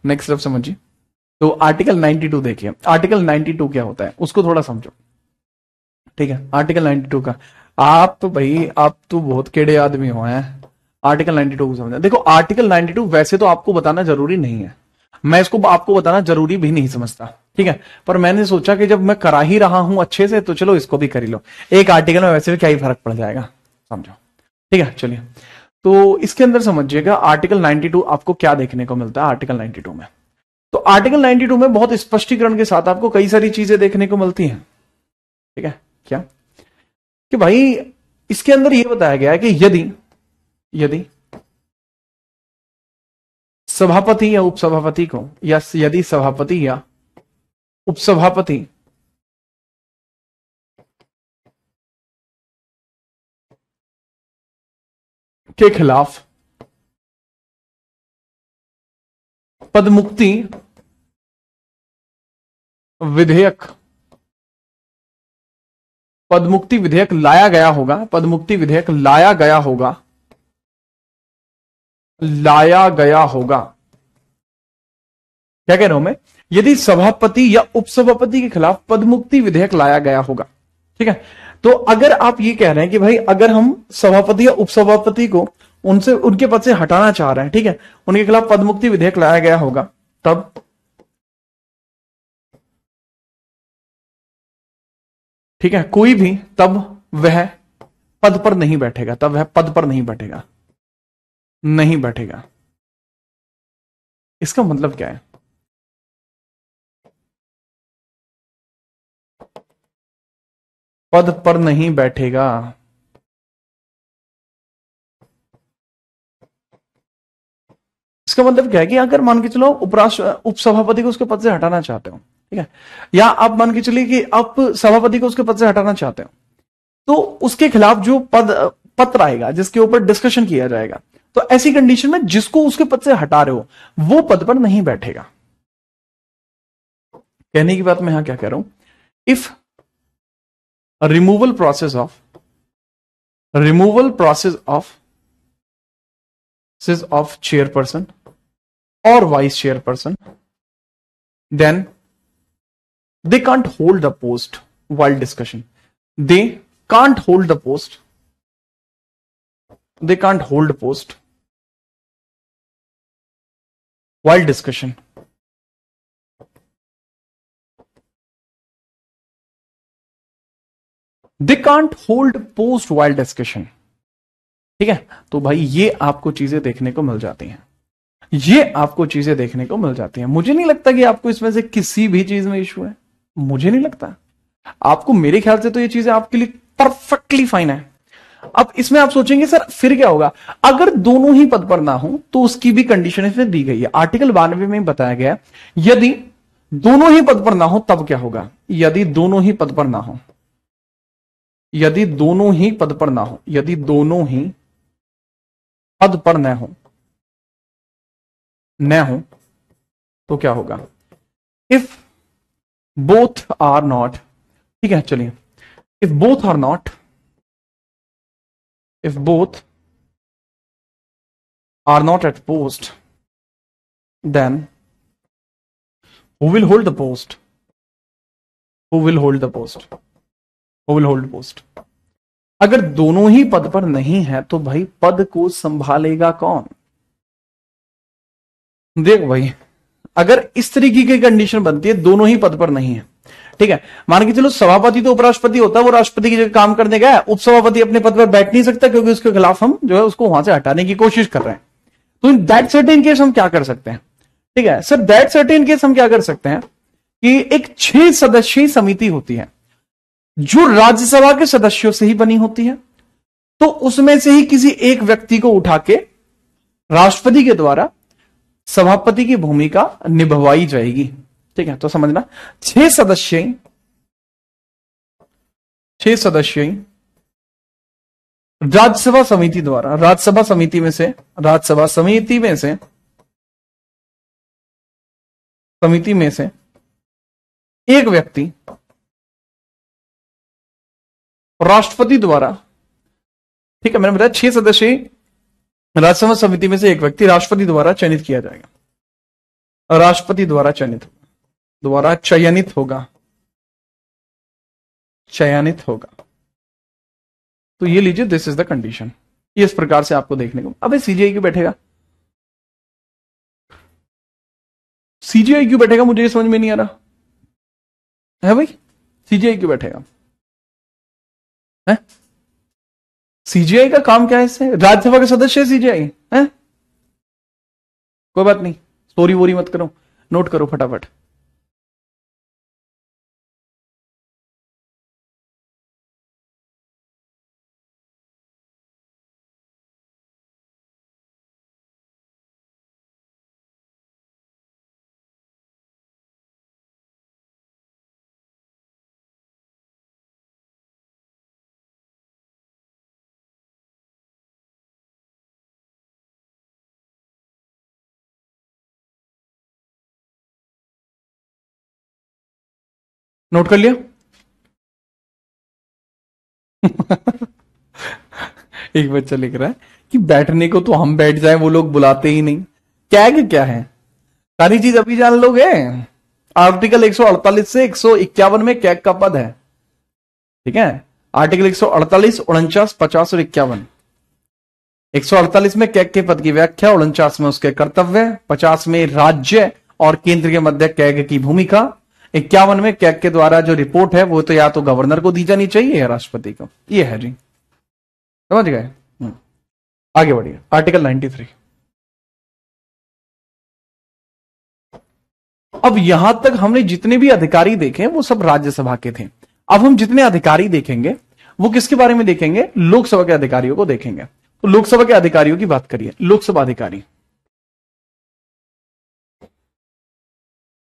नेक्स्ट अब समझिए। तो आर्टिकल 92 देखिए, आर्टिकल 92 क्या होता है उसको थोड़ा समझो। ठीक है, आर्टिकल 92 का, आप तो भाई आप तो बहुत केड़े आदमी हो हैं, आर्टिकल 92 को समझना। देखो आर्टिकल 92 वैसे तो आपको बताना जरूरी नहीं है, मैं इसको आपको बताना जरूरी भी नहीं समझता, ठीक है, पर मैंने सोचा कि जब मैं करा ही रहा हूं अच्छे से तो चलो इसको भी कर ही लो, एक आर्टिकल में वैसे भी क्या ही फर्क पड़ जाएगा, समझो। ठीक है चलिए, तो इसके अंदर समझिएगा आर्टिकल 92 आपको क्या देखने को मिलता है आर्टिकल 92 में। तो आर्टिकल 92 में बहुत स्पष्टीकरण के साथ आपको कई सारी चीजें देखने को मिलती हैं। ठीक है, क्या कि भाई इसके अंदर यह बताया गया है कि यदि यदि सभापति या उपसभापति को, या यदि सभापति या उपसभापति के खिलाफ पदमुक्ति विधेयक पदमुक्ति विधेयक लाया गया होगा, पदमुक्ति विधेयक लाया गया होगा, लाया गया होगा। क्या कह रहा हूं मैं? यदि सभापति या उपसभापति के खिलाफ पदमुक्ति विधेयक लाया गया होगा, ठीक है, तो अगर आप ये कह रहे हैं कि भाई अगर हम सभापति या उपसभापति को उनसे उनके पद से हटाना चाह रहे हैं, ठीक है, उनके खिलाफ पदमुक्ति विधेयक लाया गया होगा, तब ठीक है, कोई भी तब वह पद पर नहीं बैठेगा, तब वह पद पर नहीं बैठेगा, नहीं बैठेगा। इसका मतलब क्या है? पद पर नहीं बैठेगा, इसका मतलब क्या है कि अगर मान के चलो उपसभापति को उसके पद से हटाना चाहते हो, ठीक है, या आप मान के चलिए कि आप सभापति को उसके पद से हटाना चाहते हो, तो उसके खिलाफ जो पत्र आएगा जिसके ऊपर डिस्कशन किया जाएगा, तो ऐसी कंडीशन में जिसको उसके पद से हटा रहे हो वो पद पर नहीं बैठेगा। कहने की बात मैं यहां क्या कह रहा हूं, if removal process of chairperson or vice chairperson, then they can't hold the post while discussion. They can't hold the post. They can't hold post while discussion. They can't hold post while discussion. ठीक है, तो भाई ये आपको चीजें देखने को मिल जाती हैं, ये आपको चीजें देखने को मिल जाती हैं। मुझे नहीं लगता कि आपको इसमें से किसी भी चीज में इशू है, मुझे नहीं लगता आपको, मेरे ख्याल से तो ये चीजें आपके लिए परफेक्टली फाइन है। अब इसमें आप सोचेंगे सर फिर क्या होगा, अगर दोनों ही पद पर ना हो तो उसकी भी कंडीशन इसमें दी गई है, आर्टिकल 92 में बताया गया यदि दोनों ही पद पर ना हो तब क्या होगा, यदि दोनों ही पद पर ना हो, यदि दोनों ही पद पर ना हो, यदि दोनों ही पद पर न हो तो क्या होगा, इफ बोथ आर नॉट, ठीक है चलिए, if both are not, if both are not at post, then who will hold the post, who will hold the post, who will hold post. अगर दोनों ही पद पर नहीं है तो भाई पद को संभालेगा कौन, देख भाई, अगर इस तरीके की कंडीशन बनती है, दोनों ही पद पर नहीं है, ठीक है, मान के चलो सभापति तो उपराष्ट्रपति होता है, वो राष्ट्रपति की जगह काम करने गया है, उपसभापति अपने पद पर बैठ नहीं सकता क्योंकि उसके खिलाफ हम जो है उसको वहां से हटाने की कोशिश कर रहे हैं। तो इन दैट सर्टेन केस हम क्या कर सकते हैं? ठीक है सर, दैट सर्टेन केस हम क्या कर सकते हैं कि एक 6 सदस्यीय समिति होती है जो राज्यसभा के सदस्यों से ही बनी होती है, तो उसमें से ही किसी एक व्यक्ति को उठा के राष्ट्रपति के द्वारा सभापति की भूमिका निभवाई जाएगी। ठीक है, तो समझना, 6 सदस्यीय राज्यसभा समिति द्वारा, राज्यसभा समिति में से एक व्यक्ति राष्ट्रपति द्वारा, ठीक है, मैंने बताया 6 सदस्यीय राज्यसभा समिति में से एक व्यक्ति राष्ट्रपति द्वारा चयनित किया जाएगा, राष्ट्रपति द्वारा चयनित होगा। तो ये लीजिए, दिस इज द कंडीशन। ये इस प्रकार से आपको देखने को, अबे सीजीआई क्यों बैठेगा, सीजीआई क्यों बैठेगा, मुझे ये समझ में नहीं आ रहा है भाई, सीजीआई क्यों बैठेगा है? सीजीआई का काम क्या है? इससे राज्यसभा के सदस्य है सीजीआई है, कोई बात नहीं, स्टोरी वोरी मत करो, नोट करो फटाफट। नोट कर लिया? एक बच्चा लिख रहा है कि बैठने को तो हम बैठ जाए, वो लोग बुलाते ही नहीं। कैग क्या है, सारी चीज अभी जान लोगे। आर्टिकल 148 से 151 में कैग का पद है, ठीक है, आर्टिकल 148, 49, 50 और 51। 148 में कैग के पद की व्याख्या, 49 में उसके कर्तव्य, 50 में राज्य और केंद्र के मध्य कैग की भूमिका, 51 में कैग के द्वारा जो रिपोर्ट है वो तो या तो गवर्नर को दी जानी चाहिए या राष्ट्रपति को। ये है जी, समझ गए? आगे बढ़िए, आर्टिकल 93। अब यहां तक हमने जितने भी अधिकारी देखे वो सब राज्यसभा के थे। अब हम जितने अधिकारी देखेंगे वो किसके बारे में देखेंगे? लोकसभा के अधिकारियों को देखेंगे। तो लोकसभा के अधिकारियों की बात करिए। लोकसभा अधिकारी,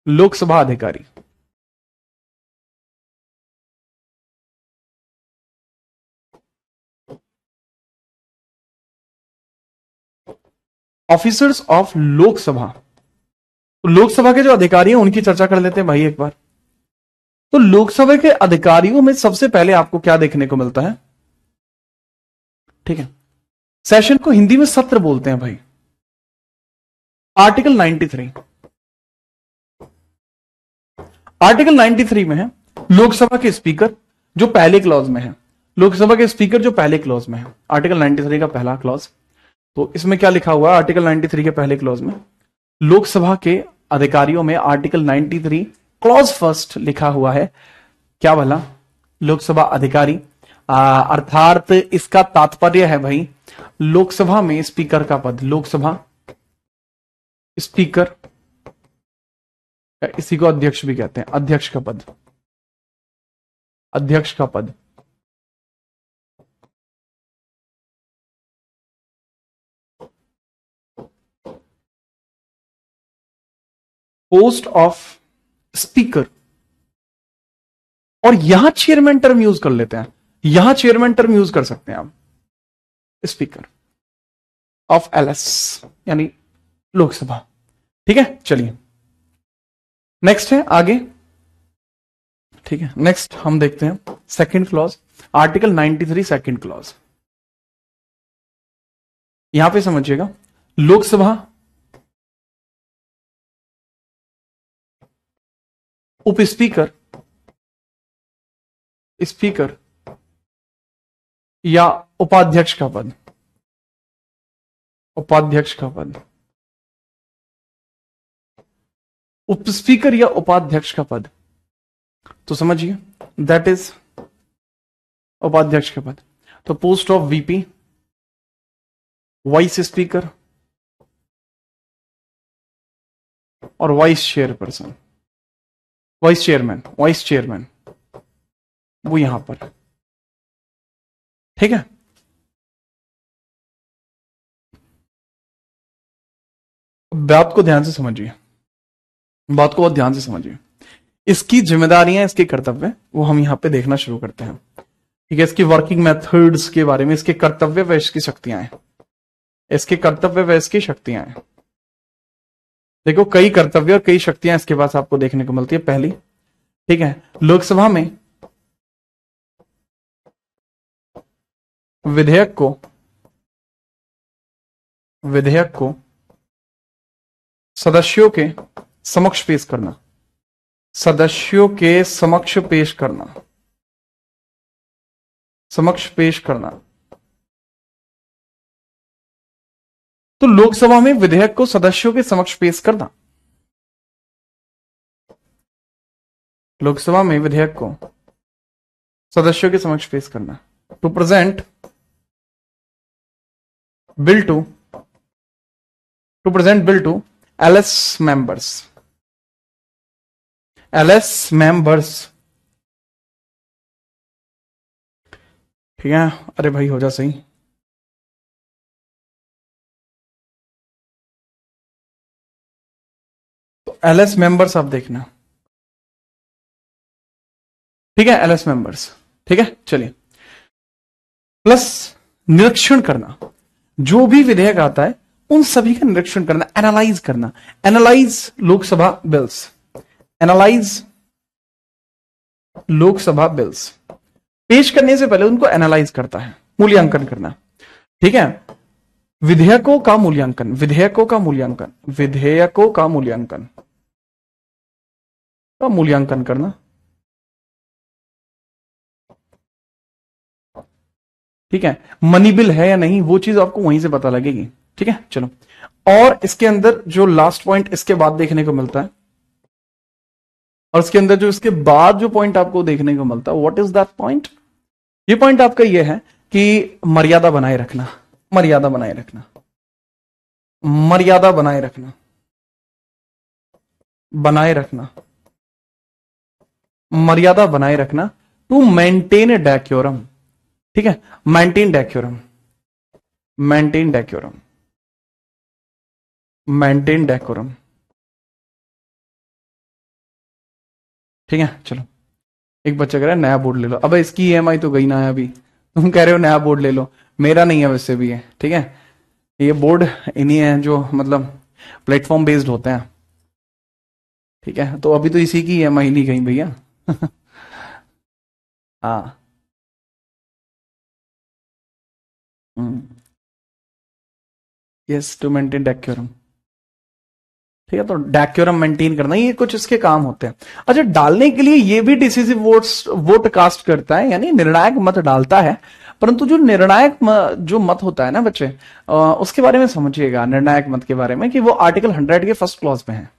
लोकसभा अधिकारी ऑफिसर्स ऑफ लोकसभा। तो लोकसभा के जो अधिकारी हैं उनकी चर्चा कर लेते हैं भाई एक बार। तो लोकसभा के अधिकारियों में सबसे पहले आपको क्या देखने को मिलता है? ठीक है, सेशन को हिंदी में सत्र बोलते हैं भाई। आर्टिकल 93, आर्टिकल 93 में है लोकसभा के स्पीकर जो पहले क्लॉज में है, लोकसभा के स्पीकर जो पहले क्लॉज में है, आर्टिकल 93 का पहला क्लॉज। तो इसमें क्या लिखा हुआ है? आर्टिकल 93 के पहले क्लॉज में लोकसभा के अधिकारियों में आर्टिकल 93 क्लॉज फर्स्ट लिखा हुआ है। क्या भला? लोकसभा अधिकारी, अर्थात इसका तात्पर्य है भाई लोकसभा में स्पीकर का पद, लोकसभा स्पीकर, इसी को अध्यक्ष भी कहते हैं, अध्यक्ष का पद, अध्यक्ष का पद। पोस्ट ऑफ स्पीकर, और यहां चेयरमैन टर्म यूज कर लेते हैं, यहां चेयरमैन टर्म यूज कर सकते हैं आप, स्पीकर ऑफ एलएस यानी लोकसभा। ठीक है, चलिए नेक्स्ट है आगे। ठीक है, नेक्स्ट हम देखते हैं second clause, article 93 second clause. यहां पे समझिएगा, लोकसभा उप स्पीकर, स्पीकर या उपाध्यक्ष का पद, उपाध्यक्ष का पद उप स्पीकर या उपाध्यक्ष का पद, तो समझिए दैट इज उपाध्यक्ष का पद। तो post of VP, vice speaker और वाइस चेयरपर्सन, वाइस चेयरमैन वो यहां पर, ठीक है। बात को ध्यान से समझिए, बात को बहुत ध्यान से समझिए। इसकी जिम्मेदारियां, इसके कर्तव्य वो हम यहां पे देखना शुरू करते हैं, ठीक है। इसकी वर्किंग मेथड्स के बारे में, इसके कर्तव्य व इसकी शक्तियां हैं, इसके कर्तव्य व इसकी शक्तियां हैं। देखो कई कर्तव्य और कई शक्तियां इसके पास आपको देखने को मिलती है। पहली, ठीक है, लोकसभा में विधेयक को सदस्यों के समक्ष पेश करना, सदस्यों के समक्ष पेश करना। तो लोकसभा में विधेयक को सदस्यों के समक्ष पेश करना, लोकसभा में विधेयक को सदस्यों के समक्ष पेश करना। To present bill to LS members, ठीक है। अरे भाई हो जा सही। तो एलएस मेंबर्स आप देखना, ठीक है, एलएस मेंबर्स, ठीक है। चलिए, प्लस निरीक्षण करना, जो भी विधेयक आता है उन सभी का निरीक्षण करना, एनालाइज करना, एनालाइज लोकसभा बिल्स, पेश करने से पहले उनको एनालाइज करता है, मूल्यांकन करना, ठीक है। विधेयकों का मूल्यांकन करना, ठीक है। मनी बिल है या नहीं वो चीज आपको वहीं से पता लगेगी, ठीक है। चलो, और इसके अंदर जो लास्ट पॉइंट इसके बाद देखने को मिलता है, और इसके अंदर जो इसके बाद जो पॉइंट आपको देखने को मिलता है, व्हाट इज दैट पॉइंट? ये पॉइंट आपका ये है कि मर्यादा बनाए रखना, मर्यादा बनाए रखना, मर्यादा बनाए रखना, बनाए रखना, मर्यादा बनाए रखना, टू मेंटेन डेकोरम, ठीक है। Maintain decorum, maintain decorum, maintain decorum, ठीक है। चलो, एक बच्चा कह रहा है नया बोर्ड ले लो। अब इसकी ईएमआई तो गई ना है अभी, तुम कह रहे हो नया बोर्ड ले लो, मेरा नहीं है वैसे भी है, ठीक है। ये बोर्ड इन्हीं है जो मतलब प्लेटफॉर्म बेस्ड होते हैं, ठीक है। तो अभी तो इसी की ईएमआई नहीं गई भैया। हाँ, यस, टू मेंटेन डेकोरम, ठीक है। तो डेकोरम मेंटेन करना, ये कुछ इसके काम होते हैं। अच्छा, डालने के लिए ये भी डिसिसिव वोट कास्ट करता है, यानी निर्णायक मत डालता है। परंतु जो निर्णायक जो मत होता है ना बच्चे, उसके बारे में समझिएगा, निर्णायक मत के बारे में, कि वो आर्टिकल 100 के फर्स्ट क्लॉज में है।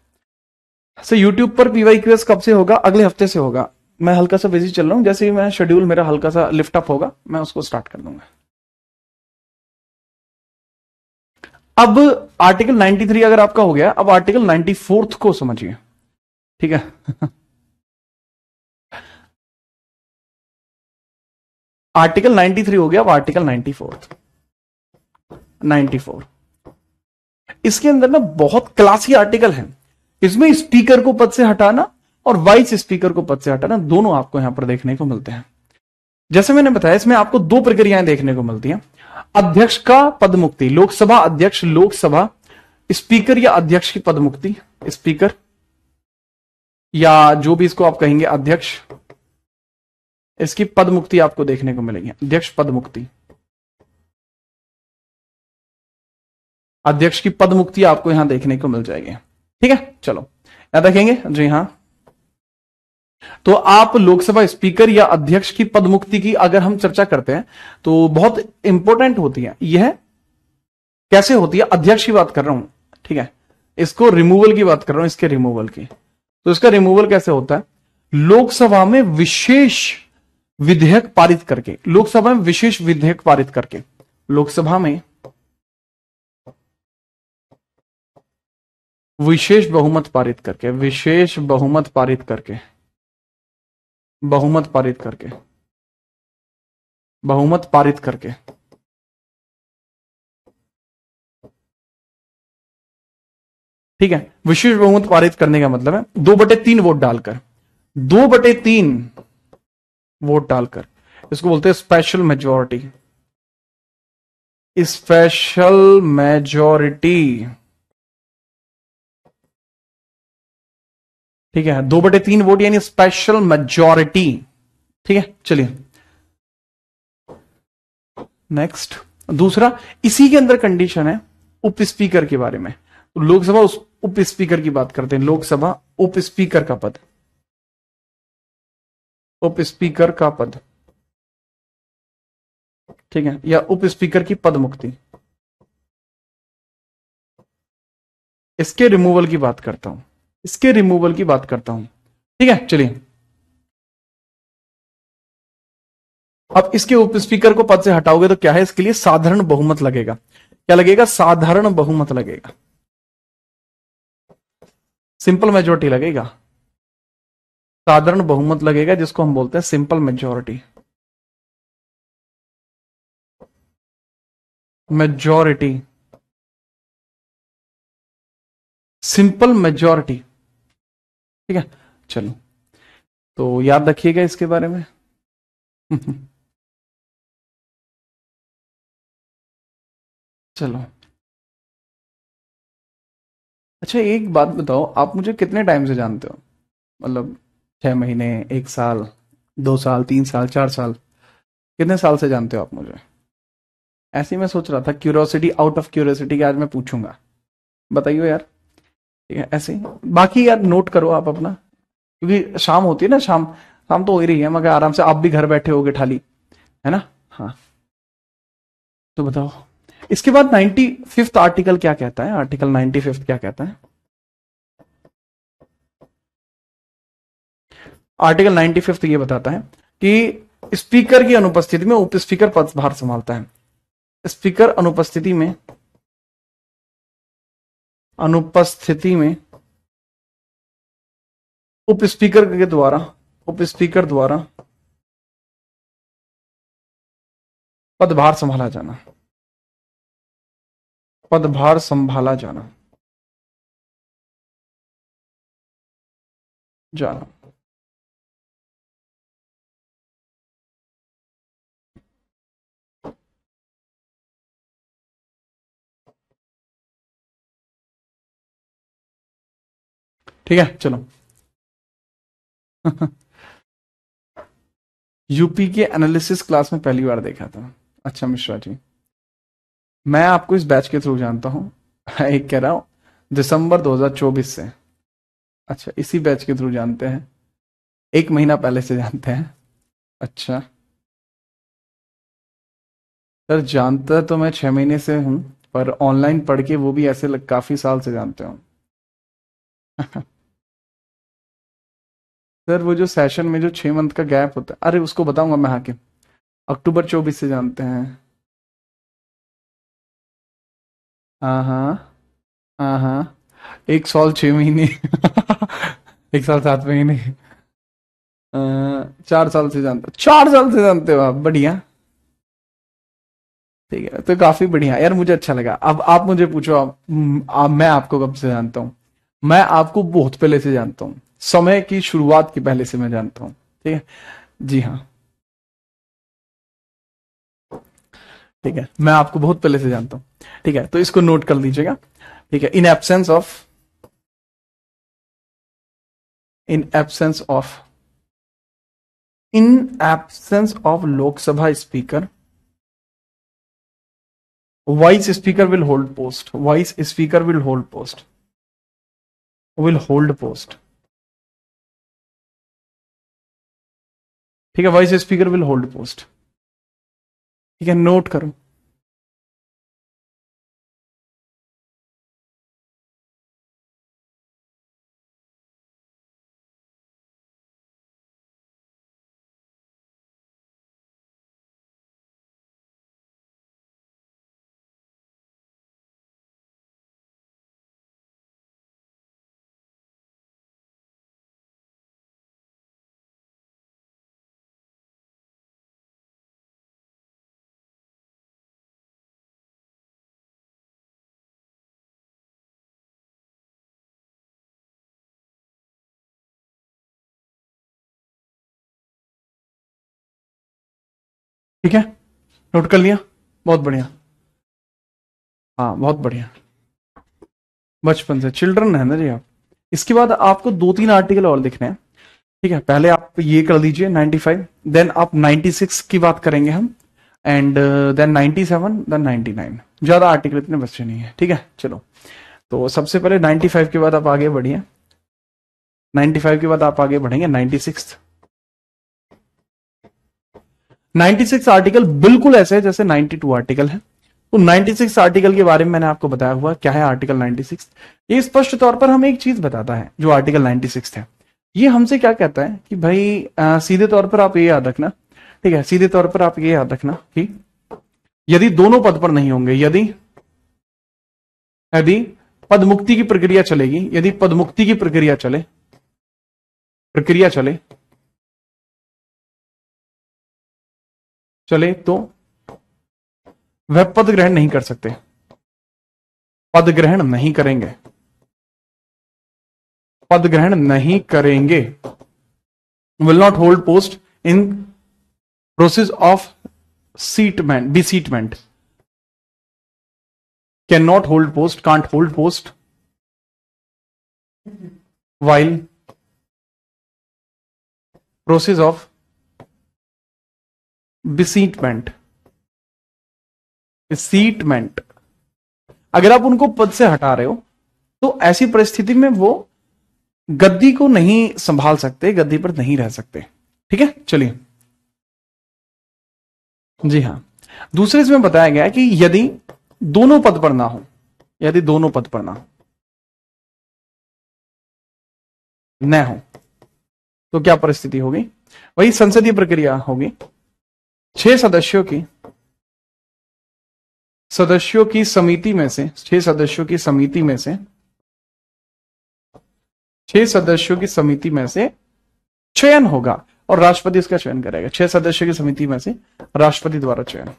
सो यूट्यूब पर पीवाईक्यूएस कब से होगा? अगले हफ्ते से होगा। मैं हल्का सा बिजी चल रहा हूं, जैसे ही मैं शेड्यूल मेरा हल्का सा लिफ्ट अप होगा मैं उसको स्टार्ट कर दूंगा। अब आर्टिकल 93 अगर आपका हो गया, अब आर्टिकल 94 को समझिए, ठीक है। आर्टिकल 93 हो गया, अब आर्टिकल 94 इसके अंदर ना बहुत क्लासी आर्टिकल है। इसमें स्पीकर को पद से हटाना और वाइस स्पीकर को पद से हटाना, दोनों आपको यहां पर देखने को मिलते हैं। जैसे मैंने बताया, इसमें आपको दो प्रक्रियाएं देखने को मिलती हैं। अध्यक्ष का पद मुक्ति, लोकसभा अध्यक्ष, लोकसभा स्पीकर या अध्यक्ष की पद मुक्ति, स्पीकर या जो भी इसको आप कहेंगे अध्यक्ष, इसकी पद मुक्ति आपको देखने को मिलेगी। अध्यक्ष पद मुक्ति, अध्यक्ष की पद मुक्ति आपको यहां देखने को मिल जाएगी, ठीक है। चलो याद रखेंगे जी, हां। तो आप लोकसभा स्पीकर या अध्यक्ष की पद मुक्ति की अगर हम चर्चा करते हैं तो बहुत इंपॉर्टेंट होती है। यह कैसे होती है? अध्यक्ष की बात कर रहा हूं, ठीक है। इसको रिमूवल की बात कर रहा हूं, इसके रिमूवल की। तो इसका रिमूवल कैसे होता है? लोकसभा में विशेष विधेयक पारित करके, लोकसभा में विशेष विधेयक पारित करके, लोकसभा में विशेष बहुमत पारित करके, विशेष बहुमत पारित करके, बहुमत पारित करके, बहुमत पारित करके, ठीक है। विशेष बहुमत पारित करने का मतलब है 2/3 वोट डालकर, 2/3 वोट डालकर, इसको बोलते हैं स्पेशल मेजोरिटी, स्पेशल मेजोरिटी, ठीक है। 2/3 वोट यानी स्पेशल मेजोरिटी, ठीक है। चलिए नेक्स्ट, दूसरा, इसी के अंदर कंडीशन है उप स्पीकर के बारे में। तो लोकसभा उप स्पीकर की बात करते हैं, लोकसभा उप स्पीकर का पद, उप स्पीकर का पद, ठीक है, या उप स्पीकर की पद मुक्ति, इसके रिमूवल की बात करता हूं, इसके रिमूवल की बात करता हूं, ठीक है। चलिए अब इसके उप स्पीकर को पद से हटाओगे तो क्या है? इसके लिए साधारण बहुमत लगेगा। क्या लगेगा? साधारण बहुमत लगेगा, सिंपल मेजोरिटी लगेगा, साधारण बहुमत लगेगा, जिसको हम बोलते हैं simple majority, majority, simple majority, ठीक है। चलो तो याद रखिएगा इसके बारे में। चलो अच्छा, एक बात बताओ, आप मुझे कितने टाइम से जानते हो? मतलब 6 महीने, 1 साल, 2 साल, 3 साल, 4 साल, कितने साल से जानते हो आप मुझे? ऐसे ही मैं सोच रहा था, क्यूरियोसिटी, आउट ऑफ क्यूरियोसिटी, कि आज मैं पूछूंगा, बताइए यार। ठीक है, ऐसे ही बाकी यार नोट करो आप अपना, क्योंकि शाम होती है ना, शाम शाम तो हो ही रही है, मगर आराम से आप भी घर बैठे होगे ठाली, है ना? हाँ, तो बताओ इसके बाद 95th आर्टिकल क्या कहता है? आर्टिकल 95 क्या कहता है? आर्टिकल 95 ये बताता है कि स्पीकर की अनुपस्थिति में उप स्पीकर पदभार संभालता है। स्पीकर अनुपस्थिति में, अनुपस्थिति में उप स्पीकर के द्वारा, उप स्पीकर द्वारा पदभार संभाला जाना, पदभार संभाला जाना, जाना, ठीक है। चलो यूपी के एनालिसिस क्लास में पहली बार देखा था। अच्छा मिश्रा जी, मैं आपको इस बैच के थ्रू जानता हूं। एक कह रहा हूं दिसंबर 2024 से। अच्छा, इसी बैच के थ्रू जानते हैं, 1 महीना पहले से जानते हैं। अच्छा सर, जानता तो मैं 6 महीने से हूं, पर ऑनलाइन पढ़ के वो भी ऐसे काफी साल से जानते हो। सर वो जो सेशन में जो 6 मंथ का गैप होता है, अरे उसको बताऊंगा मैं आके। अक्टूबर 24 से जानते हैं। हाँ हाँ, हाँ हाँ, 1 साल 6 महीने। 1 साल 7 महीने। 4 साल से जानते, 4 साल से जानते हो आप? बढ़िया, ठीक है, तो काफी बढ़िया यार, मुझे अच्छा लगा। अब आप मुझे पूछो, मैं आपको कब से जानता हूँ? मैं आपको बहुत पहले से जानता हूँ, समय की शुरुआत के पहले से मैं जानता हूँ, ठीक है। जी हाँ, ठीक है, मैं आपको बहुत पहले से जानता हूँ, ठीक है। तो इसको नोट कर लीजिएगा, ठीक है। In absence of in absence of Lok Sabha speaker, vice speaker will hold post, vice speaker will hold post, will hold post, ठीक है। Vice speaker will hold post, ठीक है, नोट करो। ठीक है, नोट कर लिया, बहुत बढ़िया। हाँ बहुत बढ़िया, बचपन से चिल्ड्रन है ना जी आप। इसके बाद आपको 2-3 आर्टिकल और लिखने हैं। ठीक है, पहले आप ये कर लीजिए 95, देन आप 96 की बात करेंगे हम, एंड देन 97, देन 99। ज्यादा आर्टिकल इतने बच्चे नहीं है। ठीक है, चलो तो सबसे पहले 95 के बाद आप आगे बढ़िए, 95 के बाद आप आगे बढ़ेंगे 96। 96 आर्टिकल बिल्कुल ऐसे है जैसे 92 आर्टिकल है। तो 96 आर्टिकल के बारे में मैंने आपको बताया हुआ क्या है आर्टिकल 96। ये स्पष्ट तौर पर हमें एक चीज बताता है जो आर्टिकल 96 है। ये हमसे क्या कहता है कि भाई सीधे तौर पर आप ये याद रखना, ठीक है, सीधे तौर पर आप ये याद रखना कि यदि दोनों पद पर नहीं होंगे, यदि यदि पदमुक्ति की प्रक्रिया चलेगी, यदि पदमुक्ति की प्रक्रिया चले तो वह पद ग्रहण नहीं कर सकते, पद ग्रहण नहीं करेंगे, पद ग्रहण नहीं करेंगे, will not hold post in process of seatment, beseatment, cannot hold post, can't hold post while process of beseatment, beseatment। अगर आप उनको पद से हटा रहे हो तो ऐसी परिस्थिति में वो गद्दी को नहीं संभाल सकते, गद्दी पर नहीं रह सकते। ठीक है, चलिए जी हाँ, दूसरे इसमें बताया गया है कि यदि दोनों पद पर ना हो, यदि दोनों पद पर ना हो, न हो, तो क्या परिस्थिति होगी? वही संसदीय प्रक्रिया होगी। 6 सदस्यों की समिति में से 6 सदस्यों की समिति में से 6 सदस्यों की समिति में से चयन होगा और राष्ट्रपति इसका चयन करेगा। 6 सदस्यों की समिति में से राष्ट्रपति द्वारा चयन,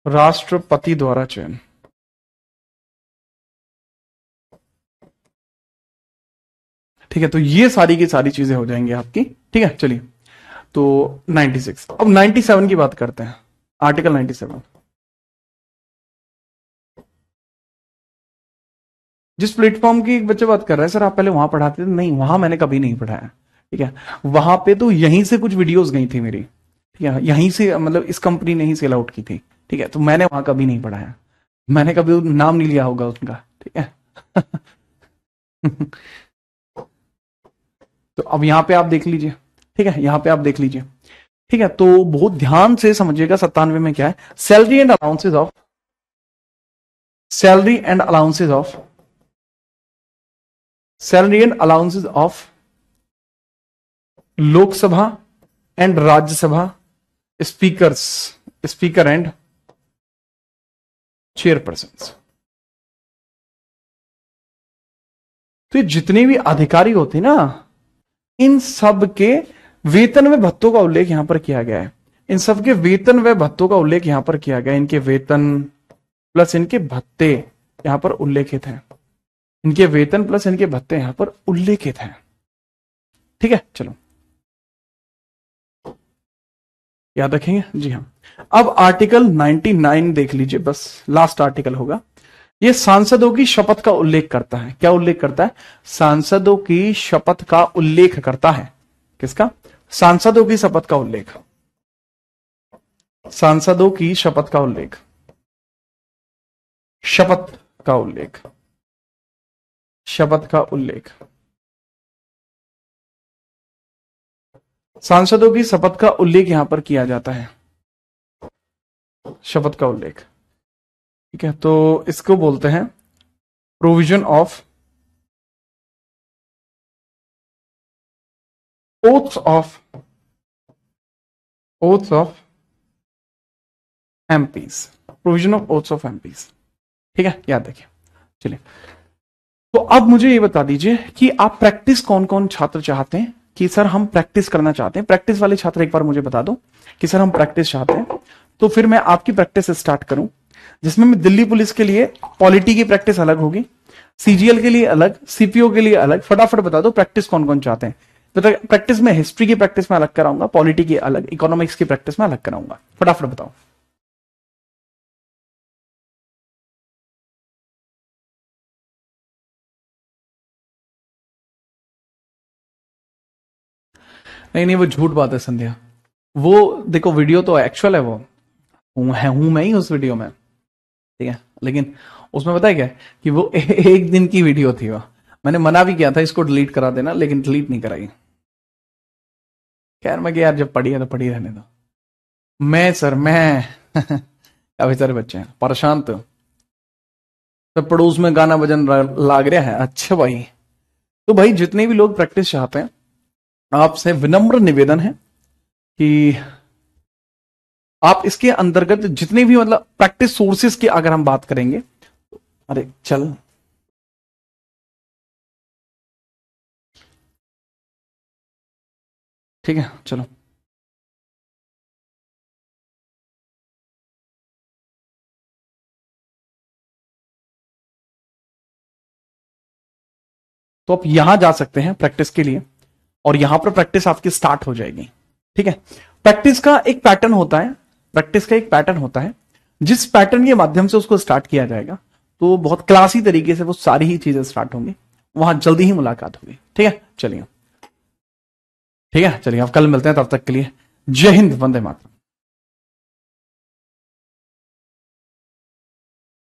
राष्ट्रपति द्वारा चयन। ठीक है, तो ये सारी की सारी चीजें हो जाएंगी आपकी। ठीक है, चलिए तो 96। अब 97 की बात करते हैं, आर्टिकल 97। जिस प्लेटफॉर्म की एक बच्चे बात कर रहे हैं, सर आप पहले वहां पढ़ाते थे, नहीं वहां मैंने कभी नहीं पढ़ाया। ठीक है, वहां पे तो यहीं से कुछ वीडियोस गई थी मेरी, ठीक है, यहीं से, मतलब इस कंपनी ने ही सेल आउट की थी। ठीक है, तो मैंने वहां कभी नहीं पढ़ाया, मैंने कभी नाम नहीं लिया होगा उनका। ठीक है तो अब यहां पे आप देख लीजिए। ठीक है, यहां पे आप देख लीजिए। ठीक है, तो बहुत ध्यान से समझिएगा 97 में क्या है। Salary and allowances of, salary and allowances of, salary and allowances of Lok Sabha and Rajya Sabha speakers, speaker and chairperson. तो ये जितने भी अधिकारी होते हैं ना, इन सब के वेतन व भत्तों का उल्लेख यहां पर किया गया है। इन सब के वेतन व भत्तों का उल्लेख यहां पर किया गया है। इनके वेतन प्लस इनके भत्ते यहां पर उल्लेखित हैं। इनके वेतन प्लस इनके भत्ते यहां पर उल्लेखित हैं। ठीक है, चलो याद रखेंगे जी हाँ। अब आर्टिकल 99 देख लीजिए, बस लास्ट आर्टिकल होगा। ये सांसदों की शपथ का उल्लेख करता है। क्या उल्लेख करता है? सांसदों की शपथ का उल्लेख करता है। किसका? सांसदों की शपथ का उल्लेख, सांसदों की शपथ का उल्लेख, शपथ का उल्लेख, शपथ का उल्लेख। सांसदों की शपथ का उल्लेख यहां पर किया जाता है, शपथ का उल्लेख। ठीक है, तो इसको बोलते हैं provision of oaths of MPs, provision of oaths of MPs. ठीक है, याद रखिए। चलिए, तो अब मुझे ये बता दीजिए कि आप प्रैक्टिस कौन कौन छात्र चाहते हैं कि सर हम प्रैक्टिस करना चाहते हैं। प्रैक्टिस वाले छात्र एक बार मुझे बता दो कि सर हम प्रैक्टिस चाहते हैं, तो फिर मैं आपकी प्रैक्टिस स्टार्ट करूं, जिसमें मैं दिल्ली पुलिस के लिए पॉलिटी की प्रैक्टिस अलग होगी, सीजीएल के लिए अलग, सीपीओ के लिए अलग। फटाफट बता दो प्रैक्टिस कौन कौन चाहते हैं। प्रैक्टिस में हिस्ट्री की प्रैक्टिस में अलग कराऊंगा, पॉलिटी की अलग, इकोनॉमिक्स की प्रैक्टिस में अलग कराऊंगा। फटाफट बताओ। नहीं नहीं, वो झूठ बात है संध्या। वो देखो, वीडियो तो एक्चुअल है, वो हूं मैं ही उस वीडियो में, ठीक है, लेकिन उसमें पता है क्या कि वो एक दिन की वीडियो थी वो। मैंने मना भी किया था इसको डिलीट करा देना, लेकिन डिलीट नहीं कराई। खैर मैं कि यार जब पढ़ी है तो पढ़ी रहने दो। मैं सर मैं काफी सारे बच्चे हैं परेशान, तो पड़ोस में गाना बजन लाग रहा है। अच्छा भाई, तो भाई जितने भी लोग प्रैक्टिस चाहते हैं, आपसे विनम्र निवेदन है कि आप इसके अंतर्गत जितने भी मतलब प्रैक्टिस सोर्सेस की अगर हम बात करेंगे, अरे चल, ठीक है चलो। तो आप यहां जा सकते हैं प्रैक्टिस के लिए, और यहां पर प्रैक्टिस आपकी स्टार्ट हो जाएगी। ठीक है, प्रैक्टिस का एक पैटर्न होता है, प्रैक्टिस का एक पैटर्न होता है, जिस पैटर्न के माध्यम से उसको स्टार्ट किया जाएगा, तो बहुत क्लासी तरीके से वो सारी ही चीजें स्टार्ट होंगी, वहां जल्दी ही मुलाकात होगी। ठीक है चलिए, ठीक है चलिए, आप कल मिलते हैं, तब तक के लिए जय हिंद, वंदे मातरम।